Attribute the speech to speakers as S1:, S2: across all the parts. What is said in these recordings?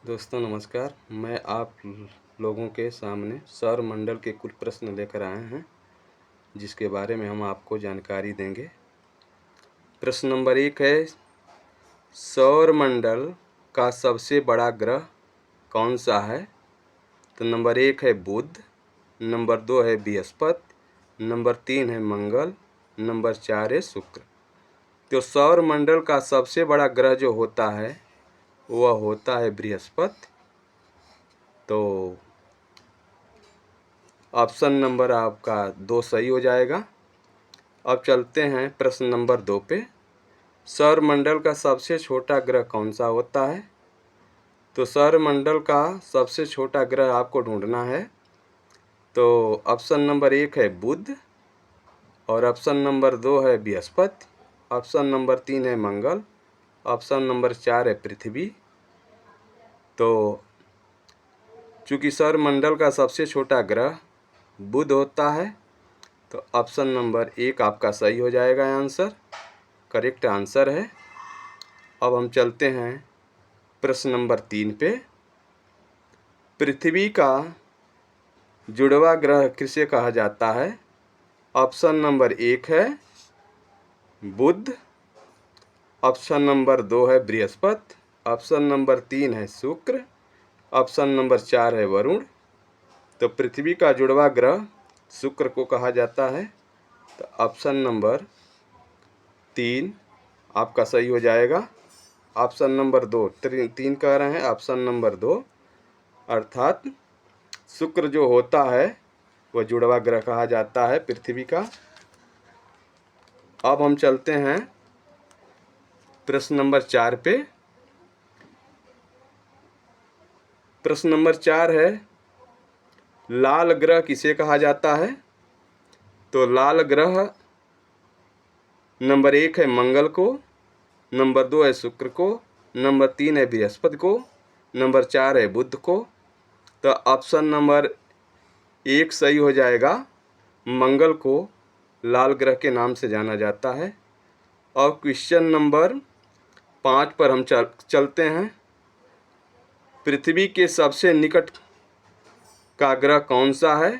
S1: दोस्तों नमस्कार। मैं आप लोगों के सामने सौर मंडल के कुछ प्रश्न लेकर आए हैं जिसके बारे में हम आपको जानकारी देंगे। प्रश्न नंबर 1 है, सौर मंडल का सबसे बड़ा ग्रह कौन सा है? तो नंबर 1 है बुध, नंबर 2 है बृहस्पति, नंबर 3 है मंगल, नंबर 4 है शुक्र। तो सौर मंडल का सबसे बड़ा ग्रह जो होता है वह होता है बृहस्पति। तो ऑप्शन नंबर आपका 2 सही हो जाएगा। अब चलते हैं प्रश्न नंबर 2 पे। सौर मंडल का सबसे छोटा ग्रह कौन सा होता है? तो सौर मंडल का सबसे छोटा ग्रह आपको ढूंढना है। तो ऑप्शन नंबर 1 है बुध, और ऑप्शन नंबर 2 है बृहस्पति, ऑप्शन नंबर 3 है मंगल, ऑप्शन नंबर 4 है पृथ्वी। तो चूंकि सौर मंडल का सबसे छोटा ग्रह बुध होता है तो ऑप्शन नंबर 1 आपका सही हो जाएगा, आंसर करेक्ट आंसर है। अब हम चलते हैं प्रश्न नंबर 3 पे। पृथ्वी का जुड़वा ग्रह किसे कहा जाता है? ऑप्शन नंबर 1 है बुध, ऑप्शन नंबर 2 है बृहस्पति, ऑप्शन नंबर 3 है शुक्र, ऑप्शन नंबर 4 है वरुण। तो पृथ्वी का जुड़वा ग्रह शुक्र को कहा जाता है। तो ऑप्शन नंबर 3 आपका सही हो जाएगा। ऑप्शन नंबर 2 3 कह रहे हैं, ऑप्शन नंबर 2 अर्थात शुक्र जो होता है वह जुड़वा ग्रह कहा जाता है पृथ्वी का। अब हम चलते हैं प्रश्न नंबर 4 पे। प्रश्न नंबर 4 है, लाल ग्रह किसे कहा जाता है? तो लाल ग्रह नंबर 1 है मंगल को, नंबर 2 है शुक्र को, नंबर 3 है बृहस्पति को, नंबर 4 है बुध को। तो ऑप्शन नंबर 1 सही हो जाएगा। मंगल को लाल ग्रह के नाम से जाना जाता है। और क्वेश्चन नंबर 5 पर हम चलते हैं। पृथ्वी के सबसे निकट का ग्रह कौन सा है?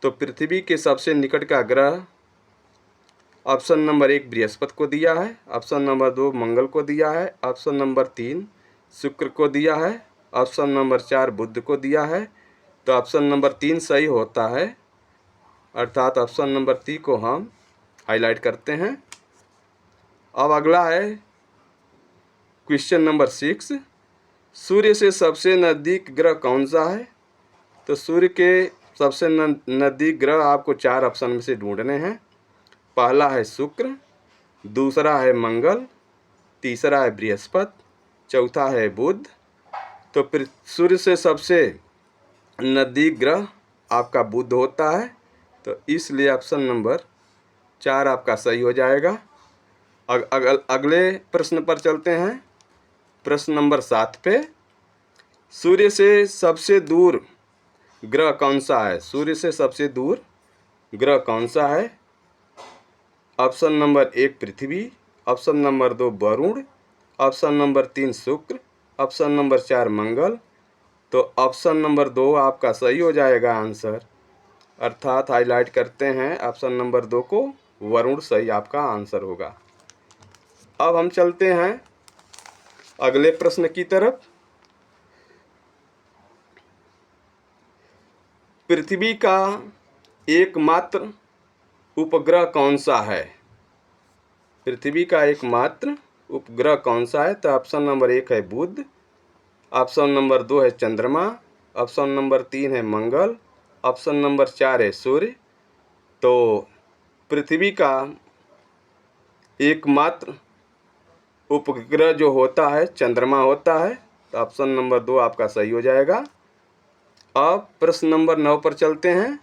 S1: तो पृथ्वी के सबसे निकट का ग्रह ऑप्शन नंबर 1 बृहस्पति को दिया है, ऑप्शन नंबर 2 मंगल को दिया है, ऑप्शन नंबर 3 शुक्र को दिया है, ऑप्शन नंबर 4 बुध को दिया है। तो ऑप्शन नंबर 3 सही होता है, अर्थात ऑप्शन नंबर 3 को हम हाईलाइट करते हैं। अब अगला है क्वेश्चन नंबर 6, सूर्य से सबसे नज़दीक ग्रह कौन सा है? तो सूर्य के सबसे नज़दीक ग्रह आपको 4 ऑप्शन में से ढूंढने हैं। पहला है शुक्र, दूसरा है मंगल, तीसरा है बृहस्पति, चौथा है बुध। तो फिर सूर्य से सबसे नज़दीक ग्रह आपका बुध होता है। तो इसलिए ऑप्शन नंबर 4 आपका सही हो जाएगा। अगले प्रश्न पर चलते हैं। प्रश्न नंबर 7 पे, सूर्य से सबसे दूर ग्रह कौन सा है? सूर्य से सबसे दूर ग्रह कौन सा है? ऑप्शन नंबर 1 पृथ्वी, ऑप्शन नंबर 2 वरुण, ऑप्शन नंबर 3 शुक्र, ऑप्शन नंबर 4 मंगल। तो ऑप्शन नंबर 2 आपका सही हो जाएगा आंसर, अर्थात हाईलाइट करते हैं ऑप्शन नंबर 2 को, वरुण सही आपका आंसर होगा। अब हम चलते हैं अगले प्रश्न की तरफ। पृथ्वी का एकमात्र उपग्रह कौन सा है? पृथ्वी का एकमात्र उपग्रह कौन सा है? तो ऑप्शन नंबर 1 है बुध, ऑप्शन नंबर 2 है चंद्रमा, ऑप्शन नंबर 3 है मंगल, ऑप्शन नंबर 4 है सूर्य। तो पृथ्वी का एकमात्र उपग्रह जो होता है चंद्रमा होता है। तो ऑप्शन नंबर 2 आपका सही हो जाएगा। अब प्रश्न नंबर 9 पर चलते हैं।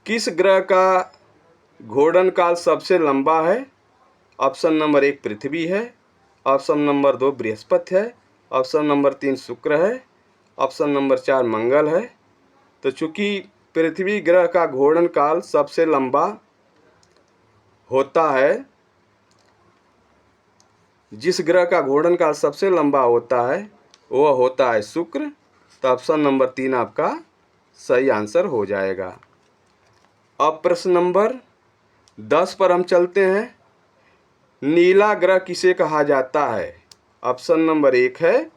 S1: किस ग्रह का घूर्णन काल सबसे लंबा है? ऑप्शन नंबर 1 पृथ्वी है, ऑप्शन नंबर 2 बृहस्पति है, ऑप्शन नंबर 3 शुक्र है, ऑप्शन नंबर 4 मंगल है। तो चूंकि पृथ्वी ग्रह का घूर्णन काल सबसे लंबा होता है, जिस ग्रह का घूर्णन काल सबसे लंबा होता है वह होता है शुक्र। तो ऑप्शन नंबर 3 आपका सही आंसर हो जाएगा। अब प्रश्न नंबर 10 पर हम चलते हैं। नीला ग्रह किसे कहा जाता है? ऑप्शन नंबर 1 है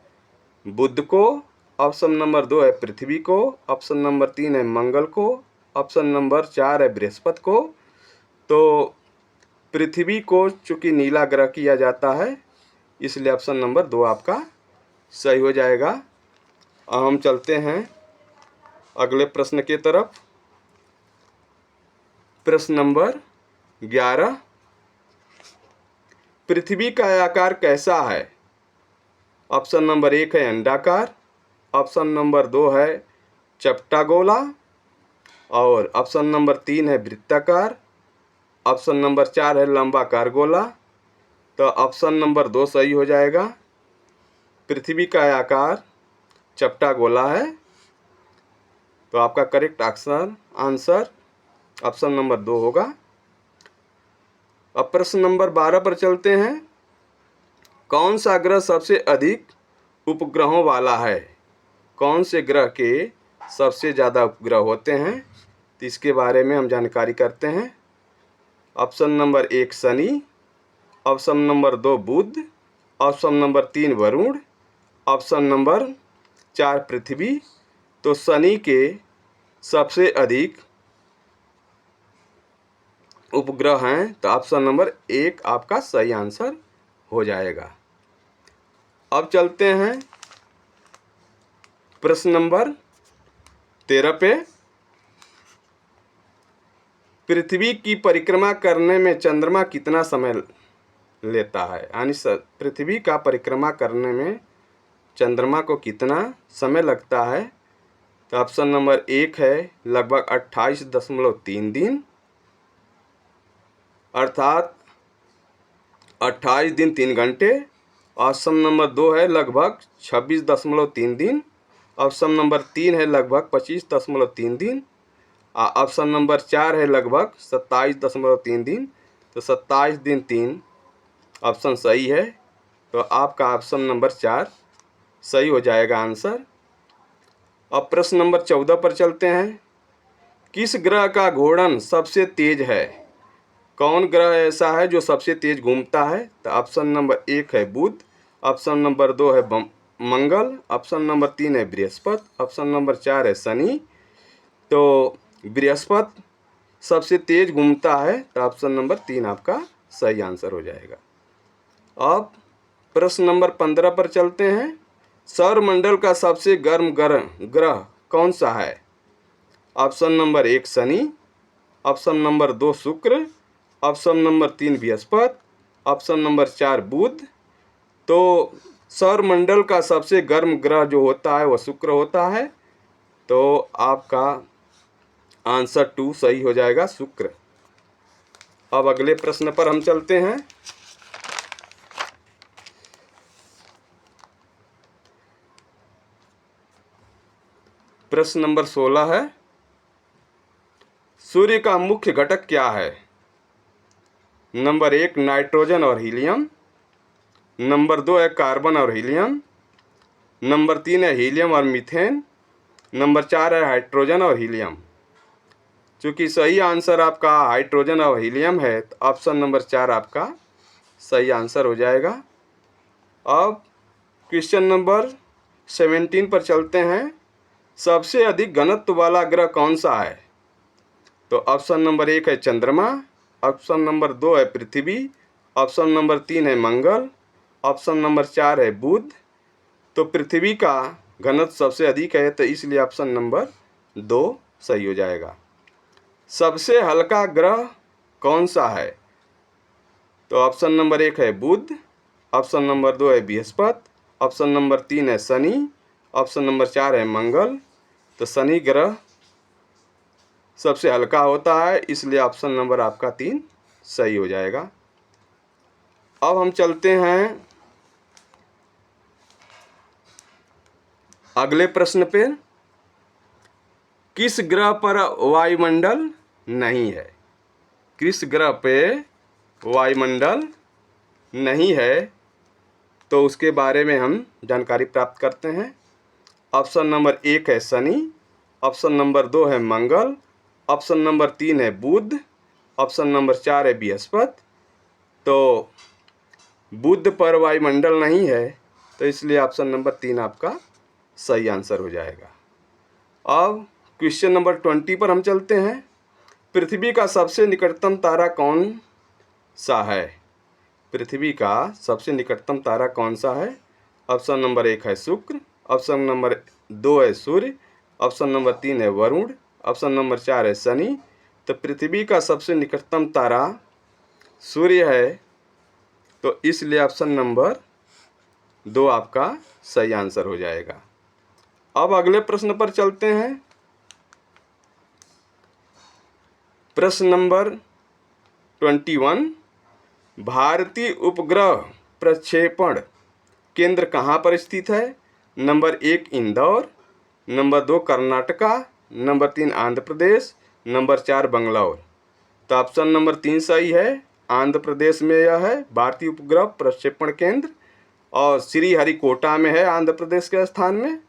S1: बुध को, ऑप्शन नंबर 2 है पृथ्वी को, ऑप्शन नंबर 3 है मंगल को, ऑप्शन नंबर 4 है बृहस्पति को। तो पृथ्वी को चूंकि नीला ग्रह किया जाता है, इसलिए ऑप्शन नंबर 2 आपका सही हो जाएगा। अब हम चलते हैं अगले प्रश्न की तरफ। प्रश्न नंबर 11, पृथ्वी का आकार कैसा है? ऑप्शन नंबर 1 है अंडाकार, ऑप्शन नंबर 2 है चपटा गोला, और ऑप्शन नंबर 3 है वृत्ताकार, ऑप्शन नंबर 4 है लंबाकार गोला। तो ऑप्शन नंबर 2 सही हो जाएगा। पृथ्वी का आकार चपटा गोला है। तो आपका करेक्ट आंसर ऑप्शन नंबर 2 होगा। अब प्रश्न नंबर 12 पर चलते हैं। कौन सा ग्रह सबसे अधिक उपग्रहों वाला है? कौन से ग्रह के सबसे ज़्यादा उपग्रह होते हैं? तो इसके बारे में हम जानकारी करते हैं। ऑप्शन नंबर 1 शनि, ऑप्शन नंबर 2 बुध, ऑप्शन नंबर 3 वरुण, ऑप्शन नंबर 4 पृथ्वी। तो शनि के सबसे अधिक उपग्रह हैं, तो ऑप्शन नंबर 1 आपका सही आंसर हो जाएगा। अब चलते हैं प्रश्न नंबर 13 पे। पृथ्वी की परिक्रमा करने में चंद्रमा कितना समय लेता है? यानी पृथ्वी का परिक्रमा करने में चंद्रमा को कितना समय लगता है? तो ऑप्शन नंबर 1 है लगभग 28.3 दिन, अर्थात 28 दिन 3 घंटे। ऑप्शन नंबर 2 है लगभग 26.3 दिन, ऑप्शन नंबर 3 है लगभग 25.3 दिन, ऑप्शन नंबर 4 है लगभग 27.3 दिन। तो 27 दिन 3 ऑप्शन सही है। तो आपका ऑप्शन नंबर 4 सही हो जाएगा आंसर। अब प्रश्न नंबर 14 पर चलते हैं। किस ग्रह का घूर्णन सबसे तेज है? कौन ग्रह ऐसा है जो सबसे तेज घूमता है? तो ऑप्शन नंबर 1 है बुध, ऑप्शन नंबर 2 है मंगल, ऑप्शन नंबर 3 है बृहस्पति, ऑप्शन नंबर 4 है शनि। तो बृहस्पति सबसे तेज घूमता है, तो ऑप्शन नंबर 3 आपका सही आंसर हो जाएगा। अब प्रश्न नंबर 15 पर चलते हैं। सौरमंडल का सबसे गर्म ग्रह कौन सा है? ऑप्शन नंबर 1 शनि, ऑप्शन नंबर 2 शुक्र, option number 3 Brihaspati, option number 4 बुध। तो सौरमंडल का सबसे गर्म ग्रह जो होता है वह शुक्र होता है। तो आपका आंसर 2 सही हो जाएगा, शुक्र। अब अगले प्रश्न पर हम चलते हैं। प्रश्न नंबर 16 है। सूर्य का मुख्य घटक क्या है? नंबर 1 नाइट्रोजन और हीलियम, नंबर 2 है कार्बन और हीलियम, नंबर 3 है हीलियम और मीथेन, नंबर 4 है हाइड्रोजन और हीलियम। चूँकि सही आंसर आपका हाइड्रोजन और हीलियम है, तो ऑप्शन नंबर 4 आपका सही आंसर हो जाएगा। अब क्वेश्चन नंबर 17 पर चलते हैं। सबसे अधिक घनत्व वाला ग्रह कौन सा है? तो ऑप्शन नंबर 1 है चंद्रमा, ऑप्शन नंबर 2 है पृथ्वी, ऑप्शन नंबर 3 है मंगल, ऑप्शन नंबर 4 है बुध। तो पृथ्वी का घनत्व सबसे अधिक है, तो इसलिए ऑप्शन नंबर 2 सही हो जाएगा। सबसे हल्का ग्रह कौन सा है? तो ऑप्शन नंबर 1 है बुध, ऑप्शन नंबर 2 है बृहस्पति, ऑप्शन नंबर 3 है शनि, ऑप्शन नंबर 4 है मंगल। तो शनि ग्रह सबसे हल्का होता है, इसलिए ऑप्शन नंबर आपका 3 सही हो जाएगा। अब हम चलते हैं अगले प्रश्न पे। किस ग्रह पर वायुमंडल नहीं है? किस ग्रह पे वायुमंडल नहीं है? तो उसके बारे में हम जानकारी प्राप्त करते हैं। ऑप्शन नंबर 1 है शनि, ऑप्शन नंबर 2 है मंगल, ऑप्शन नंबर 3 है बुध, ऑप्शन नंबर 4 है बृहस्पति। तो बुध पर वायुमंडल नहीं है, तो इसलिए ऑप्शन नंबर 3 आपका सही आंसर हो जाएगा। अब क्वेश्चन नंबर 20 पर हम चलते हैं। पृथ्वी का सबसे निकटतम तारा कौन सा है? पृथ्वी का सबसे निकटतम तारा कौन सा है? ऑप्शन नंबर 1 है शुक्र, ऑप्शन नंबर 2 है सूर्य, ऑप्शन नंबर 3 है वरुण, ऑप्शन नंबर 4 है शनि। तो पृथ्वी का सबसे निकटतम तारा सूर्य है, तो इसलिए ऑप्शन नंबर 2 आपका सही आंसर हो जाएगा। अब अगले प्रश्न पर चलते हैं। प्रश्न नंबर 21, भारतीय उपग्रह प्रक्षेपण केंद्र कहाँ पर स्थित है? Number 1 Indore, number 2 Karnataka, number 3 Andhra Pradesh, number 4 Bangalore. तो ऑप्शन नंबर 3 सही है, आंध्र प्रदेश में यह है भारतीय उपग्रह प्रक्षेपण केंद्र, और श्रीहरिकोटा में है आंध्र प्रदेश के स्थान में।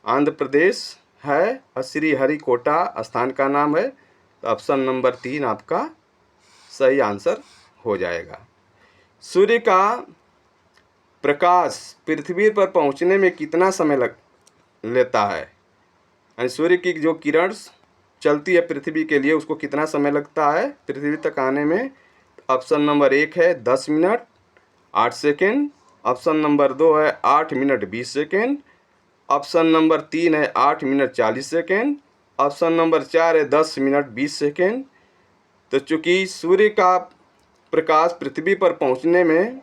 S1: आंध्र प्रदेश है और श्रीहरिकोटा स्थान का नाम है। तो ऑप्शन नंबर 3 आपका सही आंसर हो जाएगा। सूर्य का प्रकाश पृथ्वी पर पहुंचने में कितना समय लेता है? यानी सूर्य की जो किरण चलती है पृथ्वी के लिए, उसको कितना समय लगता है पृथ्वी तक आने में? ऑप्शन नंबर 1 है 10 मिनट 8 सेकेंड, ऑप्शन नंबर 2 है 8 मिनट 20 सेकेंड, ऑप्शन नंबर 3 है 8 मिनट 40 सेकेंड, ऑप्शन नंबर 4 है 10 मिनट 20 सेकेंड। तो चूंकि सूर्य का प्रकाश पृथ्वी पर पहुंचने में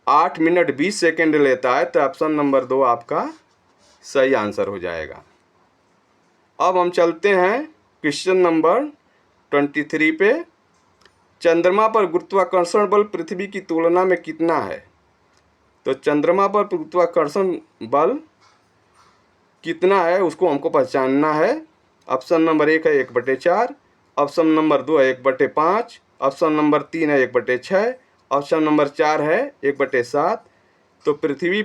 S1: 8 मिनट 20 सेकेंड लेता है, तो ऑप्शन नंबर 2 आपका सही आंसर हो जाएगा। अब हम चलते हैं क्वेश्चन नंबर 23 पे। चंद्रमा पर गुरुत्वाकर्षण बल पृथ्वी की तुलना में कितना है? तो चंद्रमा पर गुरुत्वाकर्षण बल कितना है उसको हमको पहचानना है। ऑप्शन नंबर 1 है 1/4, ऑप्शन नंबर 2 है 1/5, ऑप्शन नंबर 3 है 1/6, ऑप्शन नंबर 4 है 1/7। तो पृथ्वी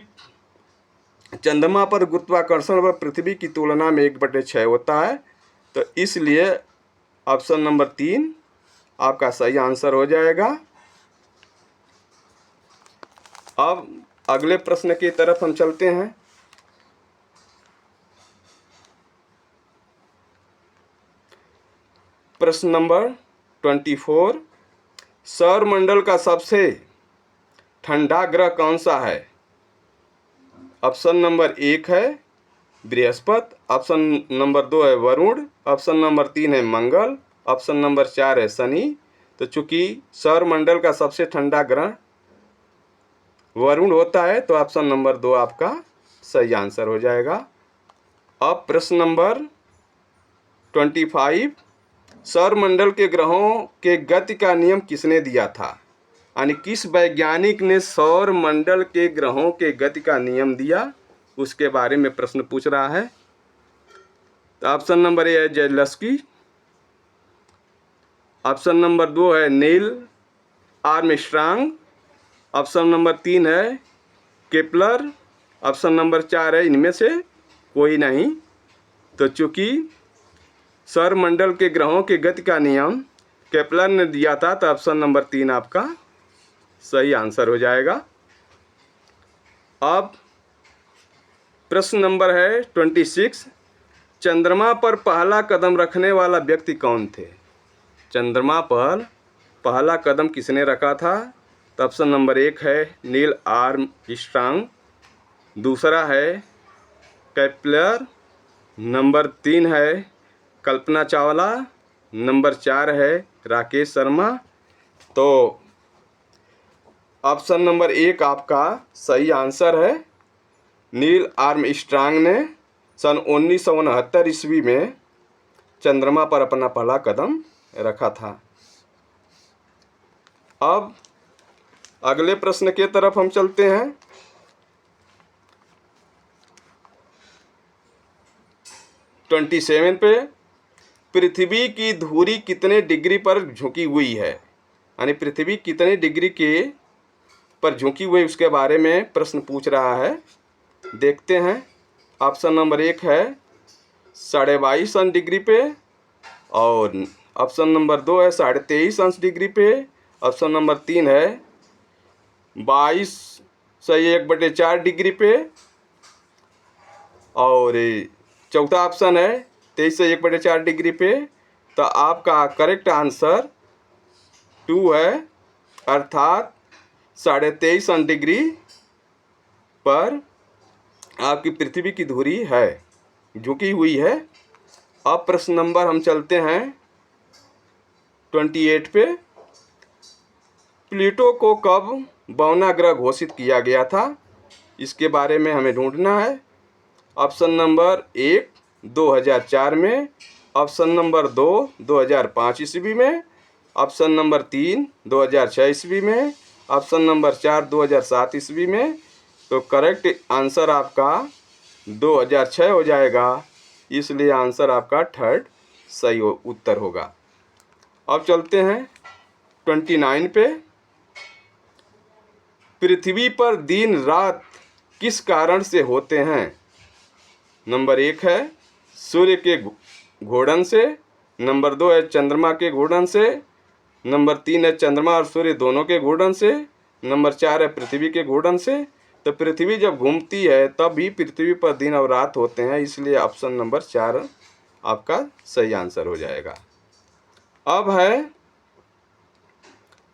S1: चंद्रमा पर गुरुत्वाकर्षण बल पृथ्वी की तुलना में 1/6 होता है, तो इसलिए ऑप्शन नंबर 3 आपका सही आंसर हो जाएगा। अब अगले प्रश्न की तरफ हम चलते हैं। प्रश्न नंबर 24, सौरमंडल का सबसे ठंडा ग्रह कौन सा है? ऑप्शन नंबर 1 है बृहस्पति, ऑप्शन नंबर 2 है वरुण, ऑप्शन नंबर 3 है मंगल, ऑप्शन नंबर 4 है शनि। तो चूंकि सौरमंडल का सबसे ठंडा ग्रह वरुण होता है, तो ऑप्शन नंबर 2 आपका सही आंसर हो जाएगा। अब प्रश्न नंबर 25, सौरमंडल के ग्रहों के गति का नियम किसने दिया था? यानी किस वैज्ञानिक ने सौरमंडल के ग्रहों के गति का नियम दिया, उसके बारे में प्रश्न पूछ रहा है। तो ऑप्शन नंबर 1 है जेलस्की, ऑप्शन नंबर 2 है नील आर्मस्ट्रांग, ऑप्शन नंबर 3 है केपलर, ऑप्शन नंबर 4 है इनमें से कोई नहीं। तो चूंकि सौरमंडल के ग्रहों के गति का नियम केपलर ने दिया था, तो ऑप्शन नंबर 3 आपका सही आंसर हो जाएगा। अब प्रश्न नंबर है 26, चंद्रमा पर पहला कदम रखने वाला व्यक्ति कौन थे? चंद्रमा पर पहला कदम किसने रखा था? तो ऑप्शन नंबर 1 है नील आर्मस्ट्रांग, दूसरा है केपलर, नंबर 3 है कल्पना चावला, नंबर 4 है राकेश शर्मा। तो ऑप्शन नंबर 1 आपका सही आंसर है। नील आर्मस्ट्रांग ने सन 1969 ईस्वी में चंद्रमा पर अपना पहला कदम रखा था। अब अगले प्रश्न के तरफ हम चलते हैं। 27 पे, पृथ्वी की धुरी कितने डिग्री पर झुकी हुई है? यानी पृथ्वी कितने डिग्री के पर झुकी हुई उसके बारे में प्रश्न पूछ रहा है। देखते हैं। ऑप्शन नंबर 1 है 22.5 अंश डिग्री पे, और ऑप्शन नंबर 2 है 23.5 अंश डिग्री पे, ऑप्शन नंबर 3 है 22/1/4 डिग्री पे, और चौथा ऑप्शन है 23/1/4 डिग्री पे। तो आपका करेक्ट आंसर 2 है, अर्थात 23.5 अंश डिग्री पर आपकी पृथ्वी की धुरी है, झुकी हुई है। अब प्रश्न नंबर हम चलते हैं 28 पे। प्लूटो को कब बौना ग्रह घोषित किया गया था, इसके बारे में हमें ढूंढना है। ऑप्शन नंबर 1 2004 में, ऑप्शन नंबर 2 2005 ईस्वी में, ऑप्शन नंबर 3 2006 ईस्वी में, ऑप्शन नंबर 4 2007 ईस्वी में। तो करेक्ट आंसर आपका 2006 हो जाएगा, इसलिए आंसर आपका थर्ड सही उत्तर होगा। अब चलते हैं 29 पे। पृथ्वी पर दिन रात किस कारण से होते हैं? नंबर 1 है सूर्य के घूर्णन से, नंबर 2 है चंद्रमा के घूर्णन से, नंबर 3 है चंद्रमा और सूर्य दोनों के घूर्णन से, नंबर 4 है पृथ्वी के घूर्णन से। तो पृथ्वी जब घूमती है तब भी पृथ्वी पर दिन और रात होते हैं, इसलिए ऑप्शन नंबर 4 आपका सही आंसर हो जाएगा। अब है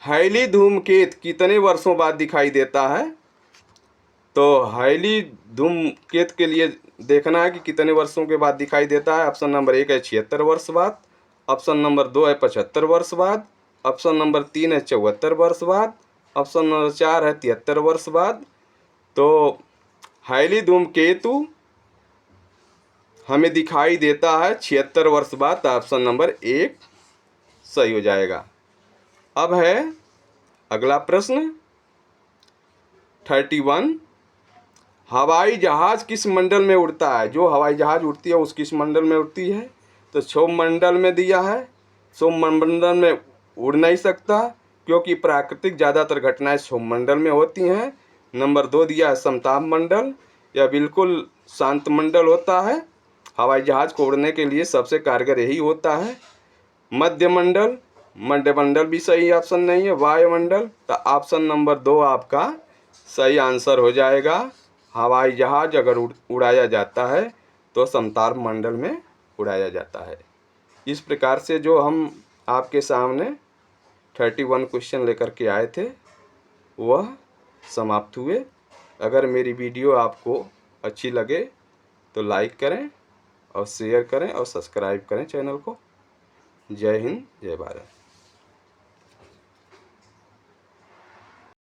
S1: हैली धूमकेतु कितने वर्षों बाद दिखाई देता है? तो हैली धूमकेतु के लिए देखना है कि कितने वर्षों के बाद दिखाई देता है। ऑप्शन नंबर 1 है 76 वर्ष बाद, ऑप्शन नंबर 2 है 75 वर्ष बाद, ऑप्शन नंबर 3 है 74 वर्ष बाद, ऑप्शन नंबर 4 है 73 वर्ष बाद। तो हैली धूमकेतु हमें दिखाई देता है 76 वर्ष बाद, ऑप्शन नंबर 1 सही हो जाएगा। अब है अगला प्रश्न 31। हवाई जहाज किस मंडल में उड़ता है? जो हवाई जहाज उड़ती है उस किस मंडल में उड़ती है? तो क्षोभ मंडल में दिया है। क्षोभ मंडल में उड़ नहीं सकता क्योंकि प्राकृतिक ज़्यादातर घटनाएं क्षोभ मंडल में होती हैं। नंबर 2 दिया है समताप मंडल, यह बिल्कुल शांत मंडल होता है। हवाई जहाज को उड़ने के लिए सबसे कारगर यही होता है। मध्यमंडल, मध्यमंडल भी सही ऑप्शन नहीं है। वायुमंडल, तो ऑप्शन नंबर 2 आपका सही आंसर हो जाएगा। हवाई जहाज अगर उड़ाया जाता है तो समताप मंडल में उड़ाया जाता है। इस प्रकार से जो हम आपके सामने 31 क्वेश्चन लेकर के आए थे वह समाप्त हुए। अगर मेरी वीडियो आपको अच्छी लगे तो लाइक करें और शेयर करें और सब्सक्राइब करें चैनल को। जय हिंद, जय भारत।